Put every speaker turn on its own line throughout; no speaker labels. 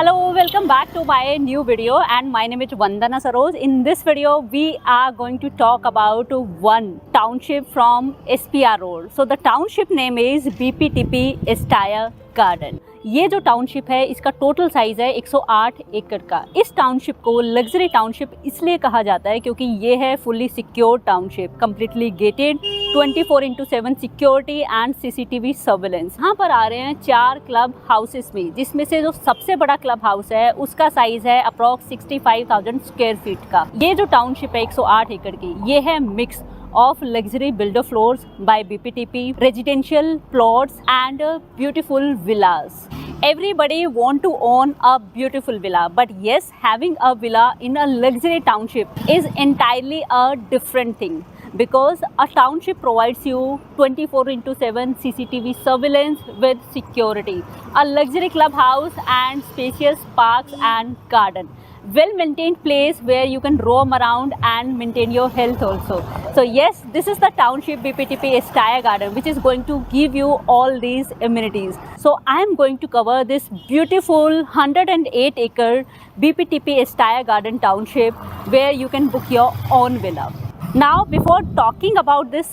Hello, welcome back to my new video and my name is Vandana Saroj. In this video, we are going to talk about one township from SPR Road. So the township name is BPTP Estaya Garden. ये जो township है इसका total size है 108 एकड़ का। इस township को luxury township इसलिए कहा जाता है क्योंकि ये है fully secure township, completely gated, 24/7 security and CCTV surveillance. यहाँ पर आ रहे हैं 4 क्लब हाउसेस में, जिसमें से जो सबसे बड़ा क्लब हाउस है उसका साइज़ है अप्रॉक्स 65,000 स्क्वायर फीट का। ये जो टाउनशिप है 108 एकड़ की, ये है mix of luxury builder floors by BPTP, residential plots and beautiful villas. Everybody want to own a beautiful villa, but yes, having a villa in a luxury township is entirely a different thing, because a township provides you 24/7 CCTV surveillance with security, a luxury clubhouse and spacious parks and garden, well maintained place where you can roam around and maintain your health also. So yes, this is the township BPTP Estaya Garden, which is going to give you all these amenities. So I am going to cover this beautiful 108 acre BPTP Estaya Garden township where you can book your own villa. Now before talking about this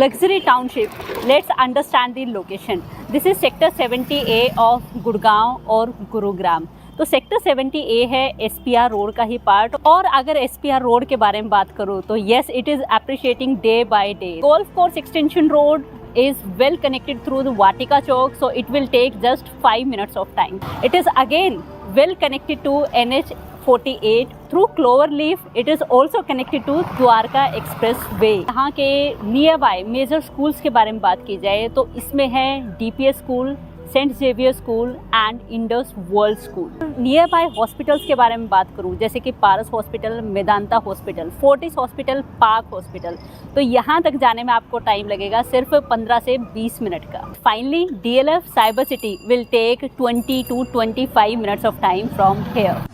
luxury township, let's understand the location. This is sector 70A of Gurgaon or Gurugram. तो sector 70A है SPR road का ही part. और अगर SPR road के बारे में बात करूँ तो yes, it is appreciating day by day. Golf course extension road is well connected through the Vatika Chowk, so it will take just 5 minutes of time. It is again well connected to NH48 through Cloverleaf. It is also connected to Dwarka Expressway. यहाँ के nearby major schools के बारे में बात की जाए तो इसमें है DPS school, saint Xavier school and Indus world school. Near by hospitals के बारे में बात करूँ जैसे कि Paras hospital, Medanta hospital, Fortis hospital, park hospital, तो यहाँ तक जाने में आपको टाइम लगेगा सिर्फ 15 से 20 मिनट का। Finally DLF cyber city will take 20 to 25 minutes of time from here.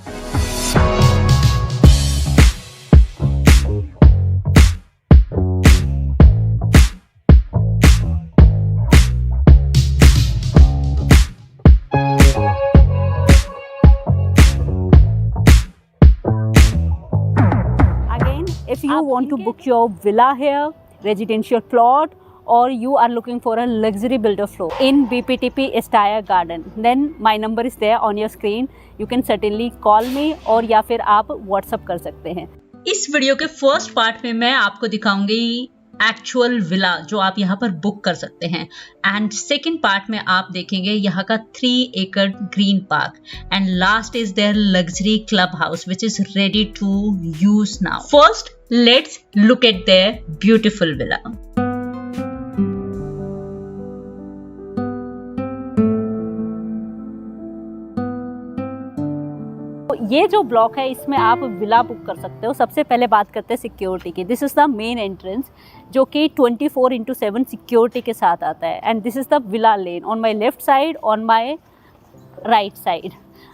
If you want to book your villa here, residential plot, or you are looking for a luxury builder floor in BPTP Estaya Garden, then my number is there on your screen. You can certainly call me और या फिर आप WhatsApp कर सकते हैं।
इस video के first part में मैं आपको दिखाऊंगी एक्चुअल विला जो आप यहाँ पर बुक कर सकते हैं, एंड सेकेंड पार्ट में आप देखेंगे यहाँ का 3 एकड़ green park, and last is their luxury club house which is ready to use now. First let's look at their beautiful villa.
ये जो ब्लॉक है इसमें आप विला बुक कर सकते हो। सबसे पहले बात करते हैं सिक्योरिटी की। This is the main entrance जो कि 24/7 सिक्योरिटी के साथ आता है, and this is the villa lane on my left side, on my right side.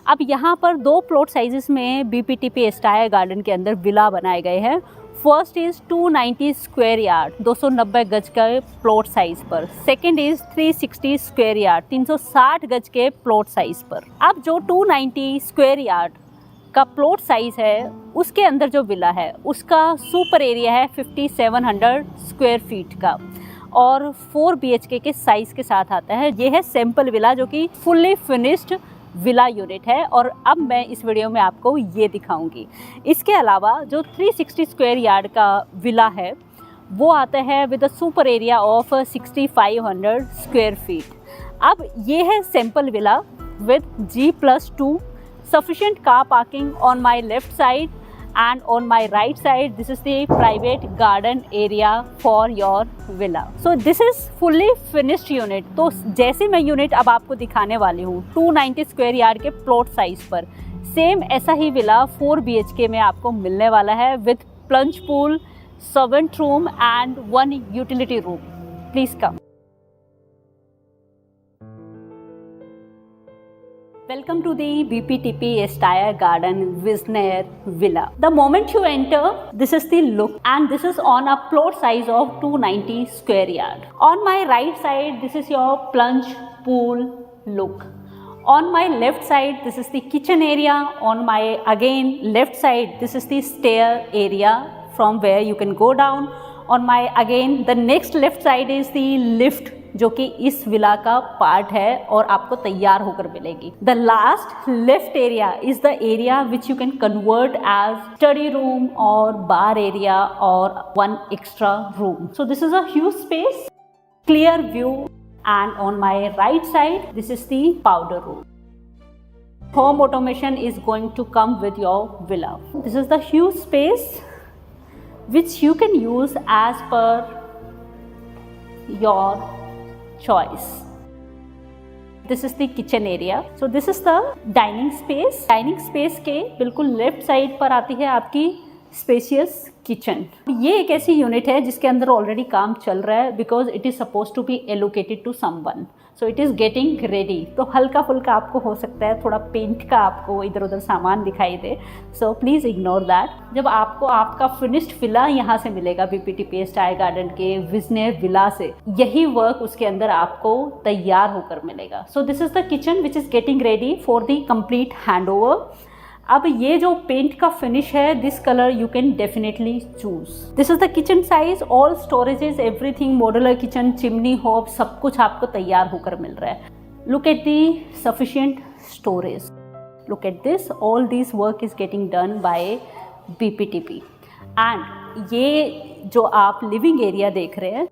अब यहाँ पर 2 प्लॉट साइजेस में BPTP एस्टाया गार्डन के अंदर विला बनाए गए हैं। फर्स्ट इज़ 290 स्क्वायर यार्ड, 290 गज के प्लॉट साइज़ पर। सेकेंड इज़ 360 स्क्वायर यार्ड, 360 गज के प्लॉट साइज़ पर। अब जो 290 स्क्वायर यार्ड का प्लॉट साइज़ है उसके अंदर जो विला है उसका सुपर एरिया है 5700 स्क्वायर फीट का और 4 BHK के साइज़ के साथ आता है। ये है सैम्पल विला जो कि फुल्ली फिनिश्ड विला यूनिट है, और अब मैं इस वीडियो में आपको ये दिखाऊंगी। इसके अलावा जो 360 स्क्वायर यार्ड का विला है वो आता है with a super area of 6500 square feet. अब ये है sample villa with G+2 sufficient car parking on my left side, and on my right side this is the private garden area for your villa. So this is fully finished unit. तो जैसे मैं unit अब आपको दिखाने वाली हूँ 290 square yard के plot size पर, सेम ऐसा ही विला 4 BHK में आपको मिलने वाला है with plunge pool, servant room and 1 utility room. Please come. Welcome to the BPTP Estaya Garden Wisner Villa. The moment you enter, this is the look, and this is on a plot size of 290 square yard. On my right side, this is your plunge pool look. On my left side, this is the kitchen area. On my again left side, this is the stair area from where you can go down. On my again the next left side is the lift, जो कि इस villa का part है और आपको तैयार होकर मिलेगी. The last left area is the area which you can convert as study room or bar area or one extra room. So this is a huge space, clear view, and on my right side this is the powder room. Home automation is going to come with your villa. This is the huge space which you can use as per your choice. This is the kitchen area. So this is the dining space. Dining space के बिल्कुल left side पर आती है आपकी spacious kitchen. ये एक ऐसी unit है जिसके अंदर ऑलरेडी काम चल रहा है because it is suppose to be allocated to someone. So it is getting ready. तो हल्का फुल्का आपको हो सकता है थोड़ा पेंट का आपको इधर उधर सामान दिखाई दे. So please ignore that. जब आपको आपका फिनिश्ड विला यहाँ से मिलेगा, BPTP स्टाइल गार्डन के विजनर विला से, यही वर्क उसके अंदर आपको तैयार होकर मिलेगा. So this is the kitchen which is getting ready for the complete hand over. अब ये जो पेंट का फिनिश है, this colour you can definitely choose. This is the kitchen size, all storages, everything, modular kitchen, chimney होब, सब कुछ आपको तैयार होकर मिल रहा है. Look at the sufficient storage. Look at this, all this work is getting done by BPTP. And ये जो आप लिविंग एरिया देख रहे हैं,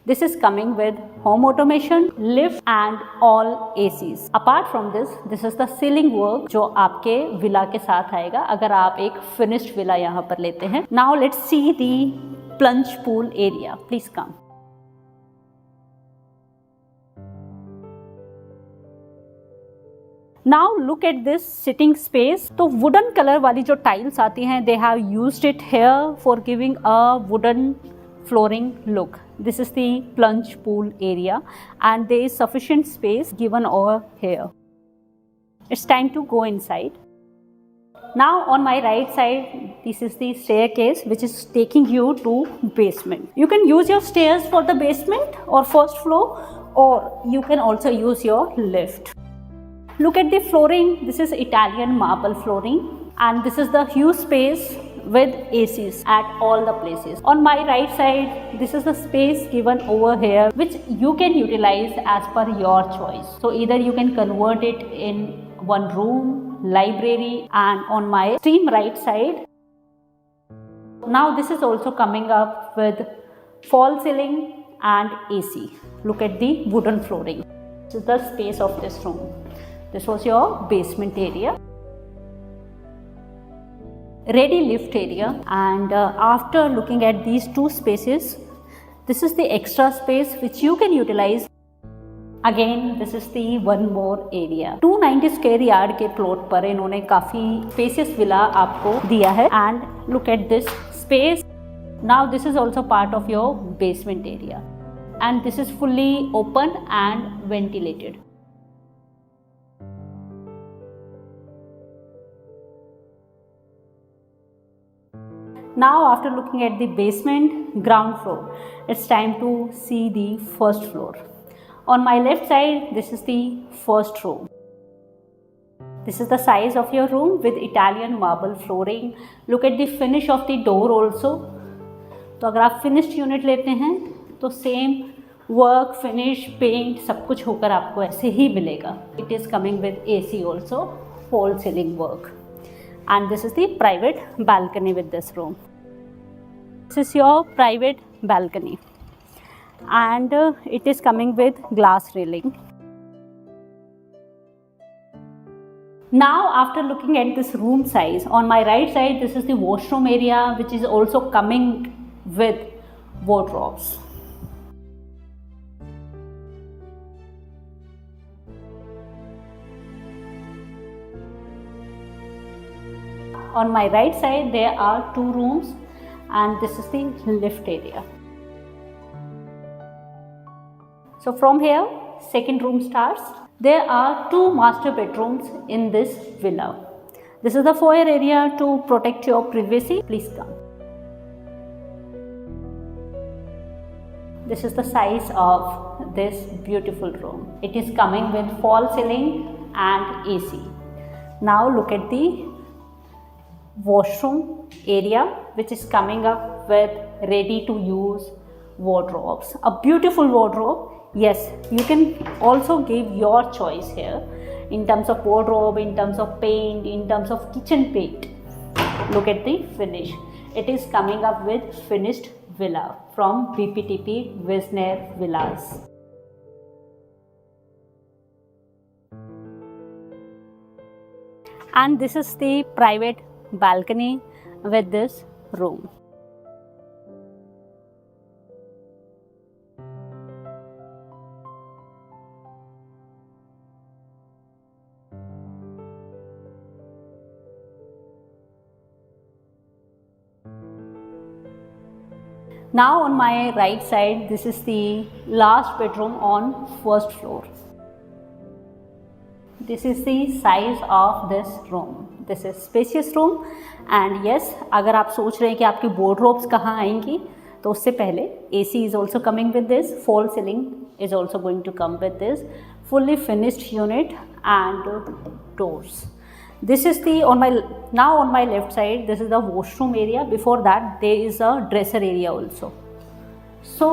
this is coming with home automation, lift and all ACs. Apart from this is the ceiling work जो आपके villa के साथ आएगा अगर आप एक finished विला यहाँ पर लेते हैं. Now let's see the plunge pool area. Please come. Now look at this sitting space. तो wooden color वाली जो tiles आती हैं, they have used it here for giving a wooden flooring look. This is the plunge pool area and there is sufficient space given over here. It's time to go inside. Now on my right side, this is the staircase which is taking you to basement. You can use your stairs for the basement or first floor, or you can also use your lift. Look at the flooring. This is Italian marble flooring and this is the huge space with ACs at all the places. On my right side, this is the space given over here which you can utilize as per your choice. So either you can convert it in one room, library, and on my extreme right side, now this is also coming up with fall ceiling and AC. Look at the wooden flooring. This is the space of this room. This was your basement area. Ready lift area, and after looking at these two spaces, this is the extra space which you can utilize. Again, this is the one more area. 290 square yard के plot पर इन्होंने काफ़ी spacious villa आपको दिया है. and look at this space. Now this is also part of your basement area and this is fully open and ventilated. Now after looking at the basement, ground floor, it's time to see the first floor. On my left side, this is the first room. This is the size of your room with Italian marble flooring. Look at the finish of the door also. तो अगर आप finished unit लेते हैं तो same work, finish, paint सब कुछ होकर आपको ऐसे ही मिलेगा. It is coming with AC also, fall ceiling work. And this is the private balcony with this room. This is your private balcony and it is coming with glass railing. Now after looking at this room size, on my right side this is the washroom area which is also coming with wardrobes. On my right side there are two rooms and this is the lift area. So from here second room starts. There are two master bedrooms in this villa. This is the foyer area to protect your privacy. Please come. This is the size of this beautiful room. It is coming with fall ceiling and AC. Now look at the washroom area, which is coming up with ready to use wardrobes. A beautiful wardrobe. Yes, you can also give your choice here in terms of wardrobe, in terms of paint, in terms of kitchen paint. Look at the finish. It is coming up with finished villa from BPTP Wisner Villas. And this is the private balcony with this room. Now on my right side, this is the last bedroom on first floor. This is the size of this room. This is spacious room and yes, अगर आप सोच रहे हैं कि आपकी wardrobes कहाँ आएंगी तो उससे पहले AC is also coming with this, fall ceiling is also going to come with this, fully finished unit and doors. This is the on my left side, this is the washroom area. Before that there is a dresser area also. So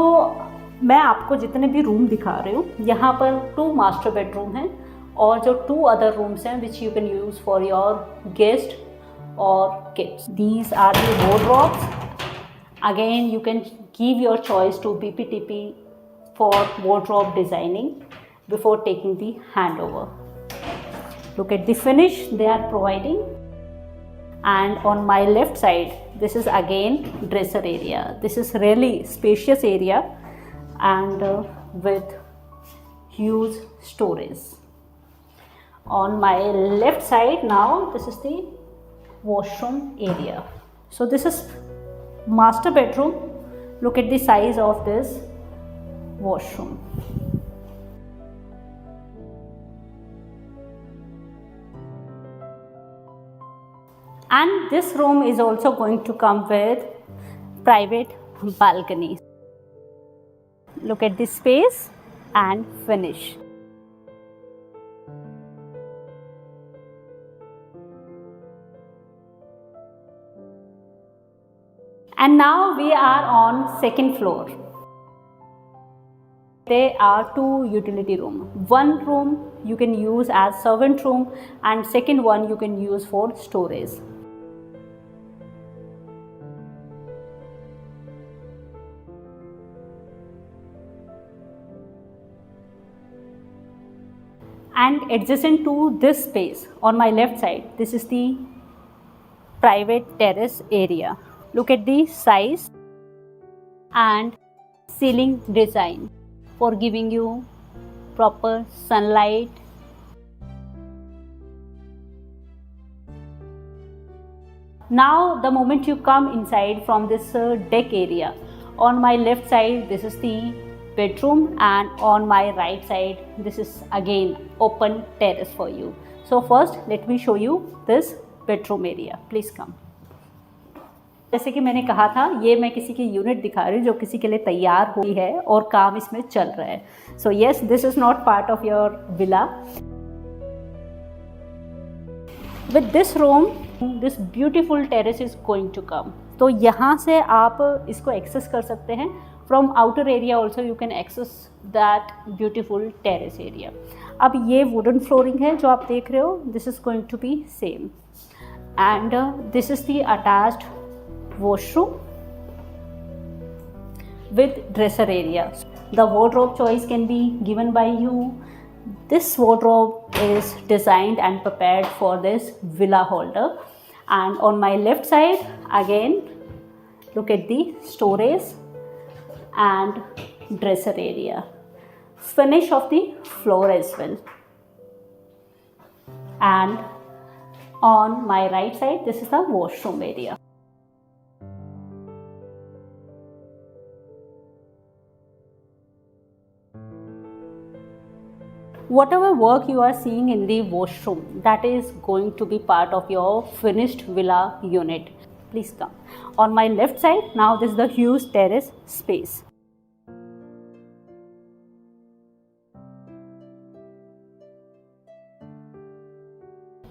मैं आपको जितने भी room दिखा रही हूँ यहाँ पर 2 master bedroom हैं और जो 2 अदर रूम्स हैं which you can use for your guest or kids. These are the wardrobes. Again you can give your choice to BPTP for wardrobe designing before taking the handover. Look at the finish they are providing. And on my left side, this is again dresser area. This is really spacious area and with huge storage. On my left side now, this is the washroom area. So this is master bedroom. Look at the size of this washroom. And this room is also going to come with private balcony. Look at this space and finish. And now we are on second floor. There are 2 utility rooms. One room you can use as servant room and second one you can use for storage. And adjacent to this space on my left side, this is the private terrace area. Look at the size and ceiling design for giving you proper sunlight. Now the moment you come inside from this deck area, on my left side this is the bedroom and on my right side this is again open terrace for you. So first let me show you this bedroom area. Please come. जैसे कि मैंने कहा था ये मैं किसी की unit दिखा रही हूँ जो किसी के लिए तैयार हुई है और काम इसमें चल रहा है. So yes, this is not part of your villa. With this room this beautiful terrace is going to come. तो यहाँ से आप इसको एक्सेस कर सकते हैं. From outer area also you can access that beautiful terrace area. अब ये वुडन फ्लोरिंग है जो आप देख रहे हो. This is going to be same and this is the attached washroom with dresser area. The wardrobe choice can be given by you. This wardrobe is designed and prepared for this villa holder. And on my left side again look at the storage and dresser area. Finish of the floor as well. And on my right side this is the washroom area. Whatever work you are seeing in the washroom, that is going to be part of your finished villa unit. Please come. On my left side, now this is the huge terrace space.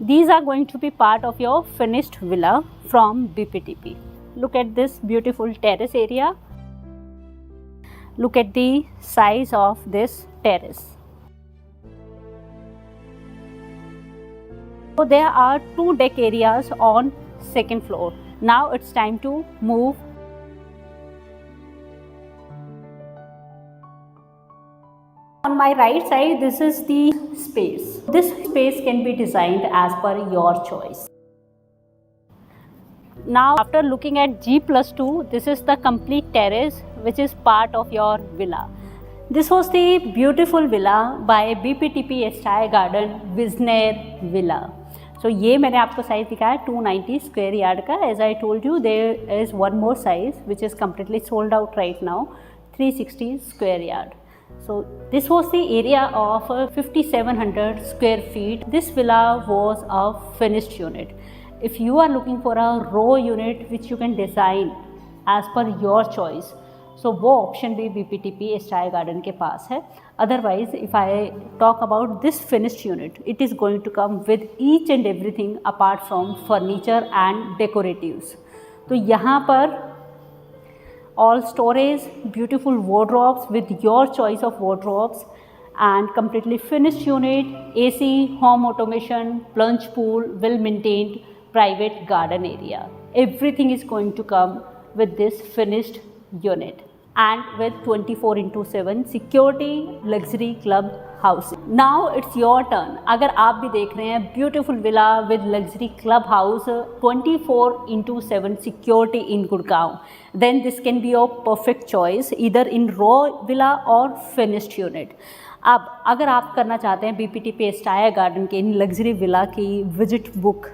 These are going to be part of your finished villa from BPTP. Look at this beautiful terrace area. Look at the size of this terrace. So there are 2 deck areas on second floor. Now it's time to move. On my right side, this is the space. This space can be designed as per your choice. Now, after looking at G+2, this is the complete terrace which is part of your villa. This was the beautiful villa by BPTP Estaya Garden Wisner Villa. So ये मैंने आपको size दिखाया 290 square yard का. As I told you, there is one more size which is completely sold out right now, 360 square yard. So this was the area of 5700 square feet. This villa was a finished unit. If you are looking for a raw unit which you can design as per your choice, so वो option भी BPTP Astaire garden के पास है. Otherwise if I talk about this finished unit, it is going to come with each and everything apart from furniture and decoratives. तो यहाँ पर all storage, beautiful wardrobes with your choice of wardrobes, and completely finished unit, AC, home automation, plunge pool, well maintained private garden area. Everything is going to come with this finished unit and with 24/7 security luxury club housing. Now it's your turn. अगर आप भी देख रहे हैं beautiful villa with luxury club house 24/7 security in Gurgaon, then this can be your perfect choice either in raw villa or finished unit. अब अगर आप करना चाहते हैं BPTP एस्टाया गार्डन के इन लग्जरी विला की visit book,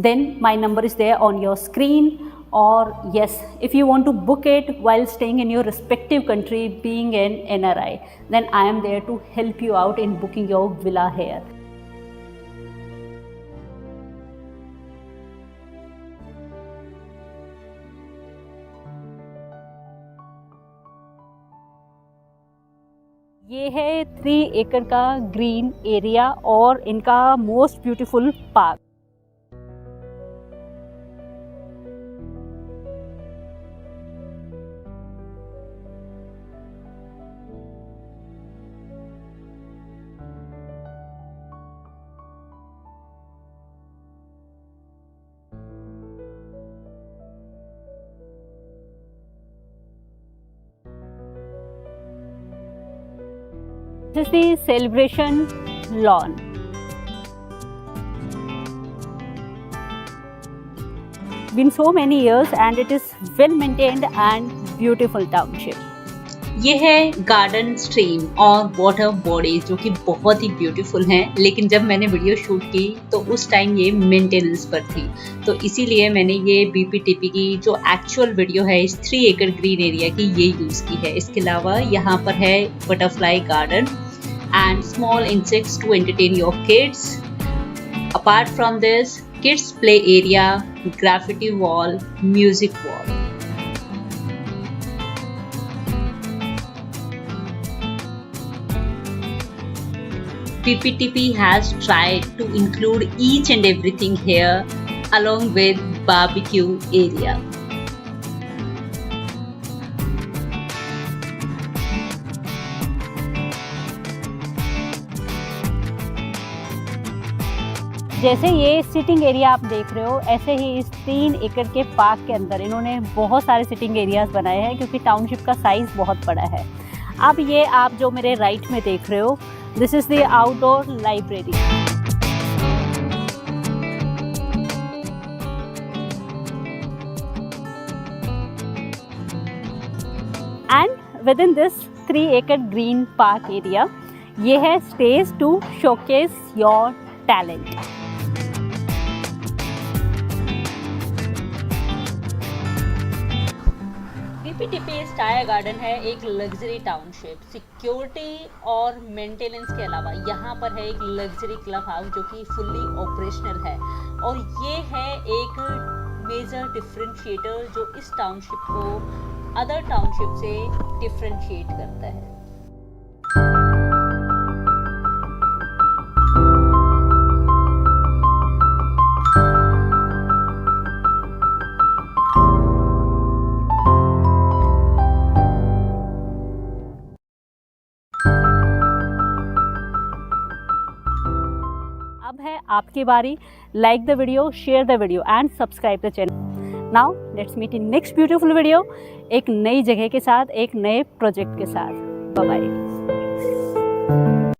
then my number is there on your screen. Or yes, if you want to book it while staying in your respective country, being an NRI, then I am there to help you out in booking your villa here. ये है 3 एकड़ का green area और इनका most beautiful park. This is the celebration lawn. Been so many years and it is well maintained and beautiful township.
ये है garden stream और water bodies जो कि बहुत ही ब्यूटीफुल हैं, लेकिन जब मैंने वीडियो शूट की तो उस टाइम ये मेंटेनेंस पर थी, तो इसीलिए मैंने ये BPTP की जो एक्चुअल वीडियो है इस 3 एकड़ ग्रीन एरिया की ये यूज़ की है. इसके अलावा यहाँ पर है butterfly garden and small insects to entertain your kids. Apart from this, kids play area, graffiti wall, music wall. BPTP has tried to include each and everything here along with barbecue area.
जैसे ये sitting area आप देख रहे हो, ऐसे ही इस 3 एकड़ के पार्क के अंदर इन्होंने बहुत सारे सिटिंग एरियाज बनाए हैं क्योंकि टाउनशिप का साइज़ बहुत बड़ा है. अब ये आप जो मेरे राइट में देख रहे हो, this is the outdoor library. And within this 3 एकड़ ग्रीन पार्क एरिया, ये है stage to showcase your talent. BPTP Astaire garden है एक लग्जरी टाउनशिप. सिक्योरिटी और मेंटेनेंस के अलावा यहाँ पर है एक लग्जरी क्लब हाउस जो कि फुल्ली ऑपरेशनल है, और ये है एक मेजर डिफरेंशिएटर जो इस टाउनशिप को अदर टाउनशिप से डिफरेंशिएट करता है. आपकी बारी. Like the video, share the video and subscribe the channel. Now let's meet in next beautiful video, एक नई जगह के साथ, एक नए प्रोजेक्ट के साथ. Bye bye.